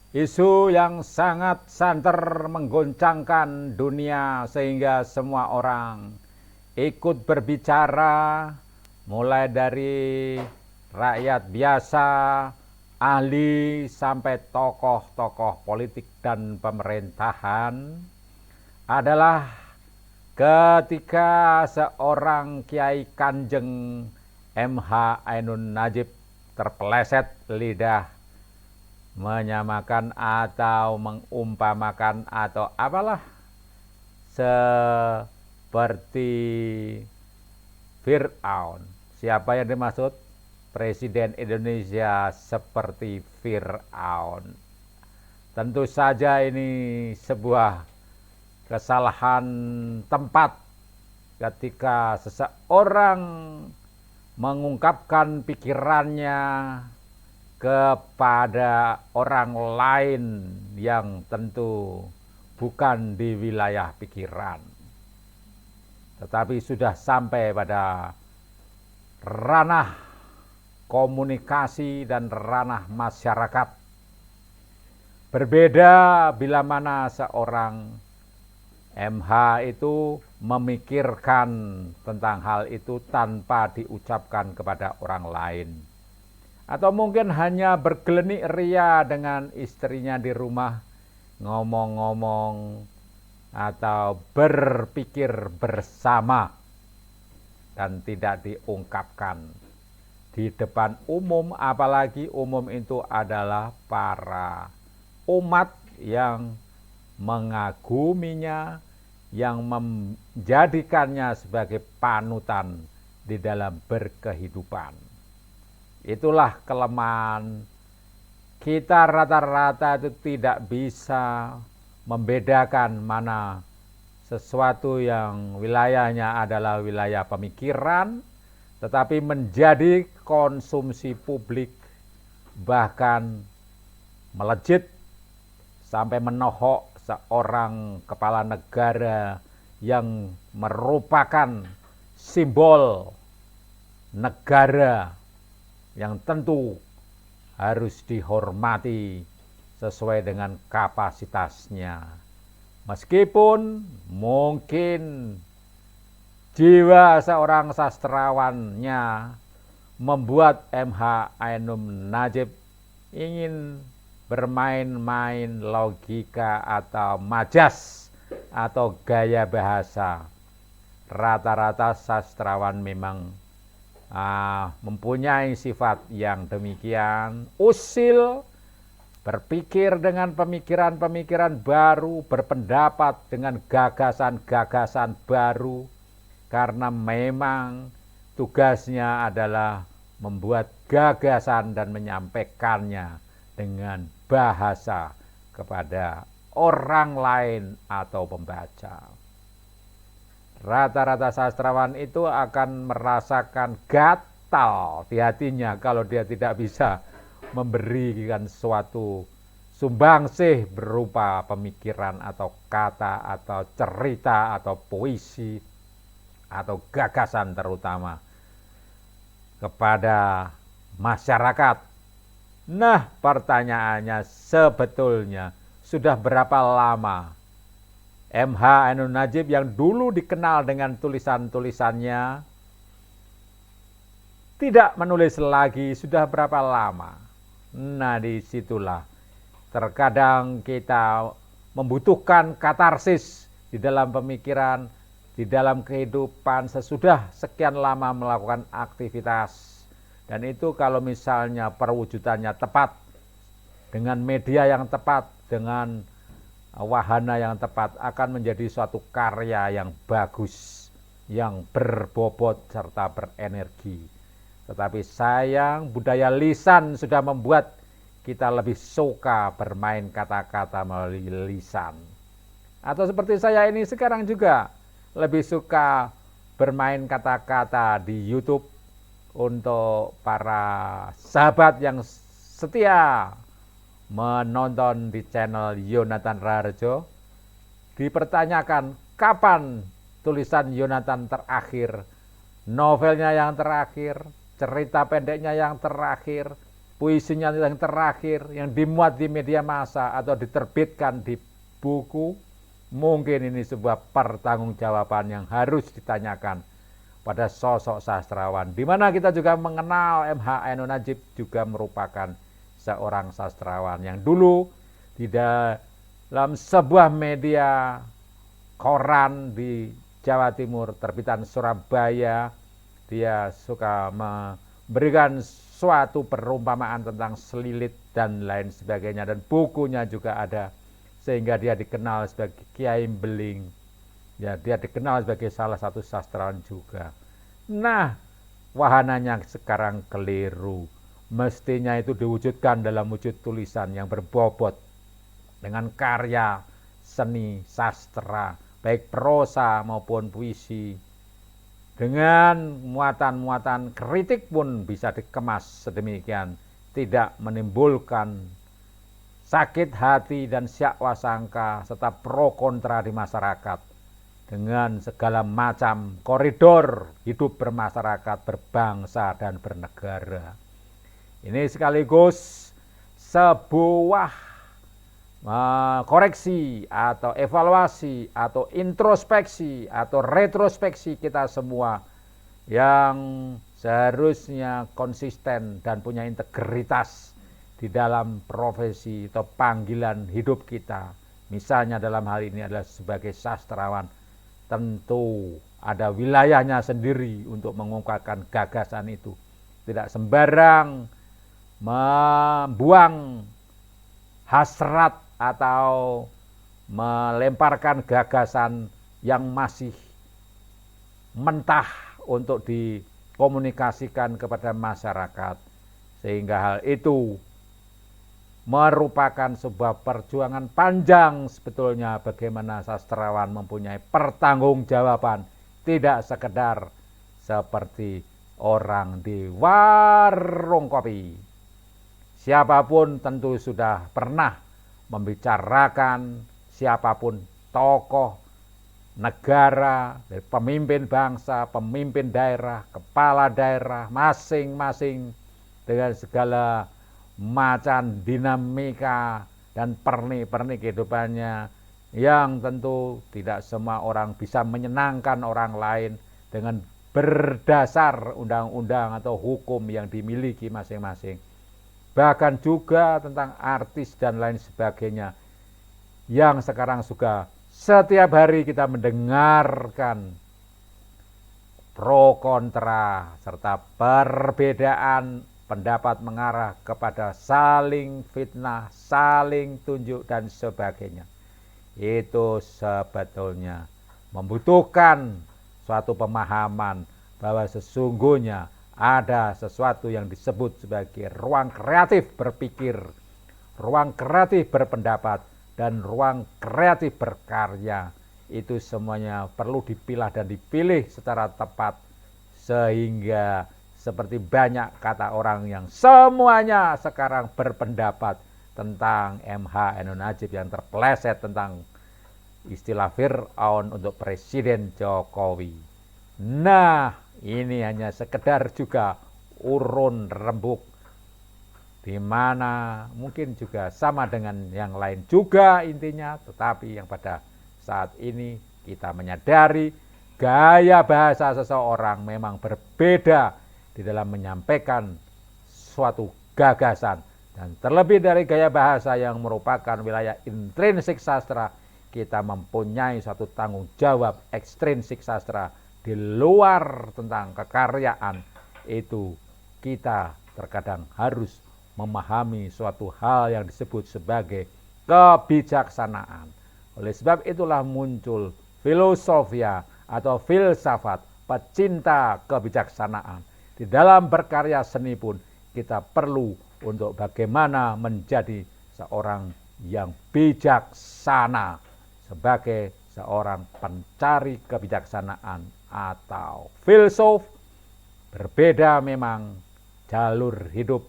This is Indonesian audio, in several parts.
Isu yang sangat santer menggoncangkan dunia sehingga semua orang ikut berbicara, mulai dari rakyat biasa, ahli, sampai tokoh-tokoh politik dan pemerintahan, adalah ketika seorang Kiai Kanjeng MH Ainun Najib terpeleset lidah menyamakan atau mengumpamakan atau apalah seperti Fir'aun. Siapa yang dimaksud? Presiden Indonesia seperti Fir'aun. Tentu saja ini sebuah kesalahan tempat ketika seseorang mengungkapkan pikirannya kepada orang lain yang tentu bukan di wilayah pikiran, tetapi sudah sampai pada ranah komunikasi dan ranah masyarakat. Berbeda bila mana seorang MH itu memikirkan tentang hal itu tanpa diucapkan kepada orang lain. Atau mungkin hanya bergelenik ria dengan istrinya di rumah, ngomong-ngomong atau berpikir bersama dan tidak diungkapkan di depan umum, apalagi umum itu adalah para umat yang mengaguminya, yang menjadikannya sebagai panutan di dalam berkehidupan. Itulah kelemahan kita, rata-rata itu tidak bisa membedakan mana sesuatu yang wilayahnya adalah wilayah pemikiran, tetapi menjadi konsumsi publik, bahkan melejit sampai menohok seorang kepala negara yang merupakan simbol negara yang tentu harus dihormati sesuai dengan kapasitasnya. Meskipun mungkin jiwa seorang sastrawannya membuat MH Ainun Najib ingin bermain-main logika atau majas atau gaya bahasa. Rata-rata sastrawan memang mempunyai sifat yang demikian, usil, berpikir dengan pemikiran-pemikiran baru, berpendapat dengan gagasan-gagasan baru, karena memang tugasnya adalah membuat gagasan dan menyampaikannya dengan bahasa kepada orang lain atau pembaca. Rata-rata sastrawan itu akan merasakan gatal di hatinya kalau dia tidak bisa memberikan suatu sumbangsih berupa pemikiran atau kata atau cerita atau puisi atau gagasan terutama kepada masyarakat. Nah, pertanyaannya sebetulnya sudah berapa lama MH Ainun Najib yang dulu dikenal dengan tulisan-tulisannya tidak menulis lagi, sudah berapa lama? Nah, disitulah terkadang kita membutuhkan katarsis di dalam pemikiran, di dalam kehidupan sesudah sekian lama melakukan aktivitas. Dan itu kalau misalnya perwujudannya tepat, dengan media yang tepat, dengan wahana yang tepat, akan menjadi suatu karya yang bagus, yang berbobot serta berenergi. Tetapi sayang, budaya lisan sudah membuat kita lebih suka bermain kata-kata melalui lisan. Atau seperti saya ini sekarang juga lebih suka bermain kata-kata di YouTube untuk para sahabat yang setia menonton di channel Yonatan Raharjo. Dipertanyakan kapan tulisan Yonatan terakhir, novelnya yang terakhir, cerita pendeknya yang terakhir, puisinya yang terakhir yang dimuat di media massa atau diterbitkan di buku, mungkin ini sebuah pertanggungjawaban yang harus ditanyakan pada sosok sastrawan, di mana kita juga mengenal M.H. Ainun Nadjib juga merupakan seorang sastrawan yang dulu di dalam sebuah media koran di Jawa Timur, terbitan Surabaya, dia suka memberikan suatu perumpamaan tentang selilit dan lain sebagainya, dan bukunya juga ada, sehingga dia dikenal sebagai Kiai Beling. Ya, dia dikenal sebagai salah satu sastrawan juga. Nah, wahananya sekarang keliru. Mestinya itu diwujudkan dalam wujud tulisan yang berbobot dengan karya seni sastra, baik prosa maupun puisi. Dengan muatan-muatan kritik pun bisa dikemas sedemikian, tidak menimbulkan sakit hati dan syakwa sangka serta pro kontra di masyarakat. Dengan segala macam koridor hidup bermasyarakat, berbangsa, dan bernegara. Ini sekaligus sebuah koreksi atau evaluasi atau introspeksi atau retrospeksi kita semua yang seharusnya konsisten dan punya integritas di dalam profesi atau panggilan hidup kita. Misalnya dalam hal ini adalah sebagai sastrawan, tentu ada wilayahnya sendiri untuk mengungkapkan gagasan itu. Tidak sembarang membuang hasrat atau melemparkan gagasan yang masih mentah untuk dikomunikasikan kepada masyarakat. Sehingga hal itu merupakan sebuah perjuangan panjang sebetulnya, bagaimana sastrawan mempunyai pertanggungjawaban, tidak sekedar seperti orang di warung kopi. Siapapun tentu sudah pernah membicarakan siapapun tokoh negara, pemimpin bangsa, pemimpin daerah, kepala daerah masing-masing dengan segala macam dinamika dan pernik-pernik kehidupannya, yang tentu tidak semua orang bisa menyenangkan orang lain dengan berdasar undang-undang atau hukum yang dimiliki masing-masing. Bahkan juga tentang artis dan lain sebagainya, yang sekarang juga setiap hari kita mendengarkan pro kontra serta perbedaan pendapat mengarah kepada saling fitnah, saling tunjuk dan sebagainya. Itu sebetulnya membutuhkan suatu pemahaman bahwa sesungguhnya ada sesuatu yang disebut sebagai ruang kreatif berpikir, ruang kreatif berpendapat, dan ruang kreatif berkarya. Itu semuanya perlu dipilah dan dipilih secara tepat, sehingga seperti banyak kata orang yang semuanya sekarang berpendapat tentang M.H. Ainun Nadjib yang terpeleset tentang istilah Fir'aun untuk Presiden Jokowi. Nah, ini hanya sekedar juga urun rembuk, di mana mungkin juga sama dengan yang lain juga intinya, tetapi yang pada saat ini kita menyadari gaya bahasa seseorang memang berbeda di dalam menyampaikan suatu gagasan, dan terlebih dari gaya bahasa yang merupakan wilayah intrinsik sastra, kita mempunyai suatu tanggung jawab ekstrinsik sastra di luar tentang kekaryaan. Itu kita terkadang harus memahami suatu hal yang disebut sebagai kebijaksanaan. Oleh sebab itulah muncul filosofia atau filsafat pecinta kebijaksanaan. Di dalam berkarya seni pun kita perlu untuk bagaimana menjadi seorang yang bijaksana sebagai seorang pencari kebijaksanaan atau filsuf. Berbeda memang jalur hidup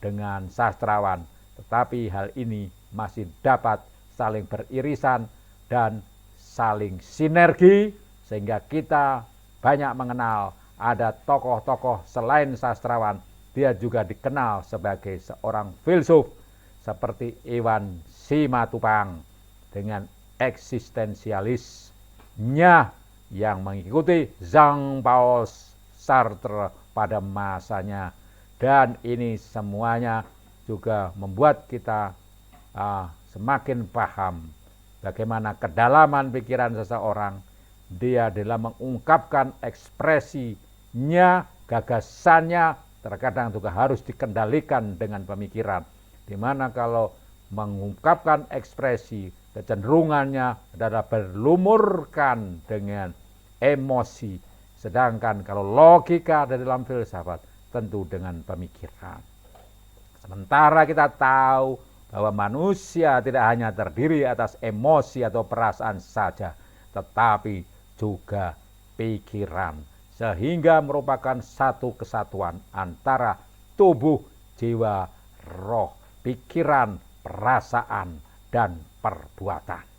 dengan sastrawan, tetapi hal ini masih dapat saling beririsan dan saling sinergi, sehingga kita banyak mengenal ada tokoh-tokoh selain sastrawan, dia juga dikenal sebagai seorang filsuf seperti Iwan Simatupang dengan eksistensialisnya yang mengikuti Jean-Paul Sartre pada masanya. Dan ini semuanya juga membuat kita semakin paham bagaimana kedalaman pikiran seseorang. Dia dalam mengungkapkan ekspresinya, gagasannya, terkadang juga harus dikendalikan dengan pemikiran. Dimana kalau mengungkapkan ekspresi, kecenderungannya adalah berlumurkan dengan emosi. Sedangkan kalau logika ada dalam filsafat, tentu dengan pemikiran. Sementara kita tahu bahwa manusia tidak hanya terdiri atas emosi atau perasaan saja, tetapi juga pikiran, sehingga merupakan satu kesatuan antara tubuh, jiwa, roh, pikiran, perasaan, dan perbuatan.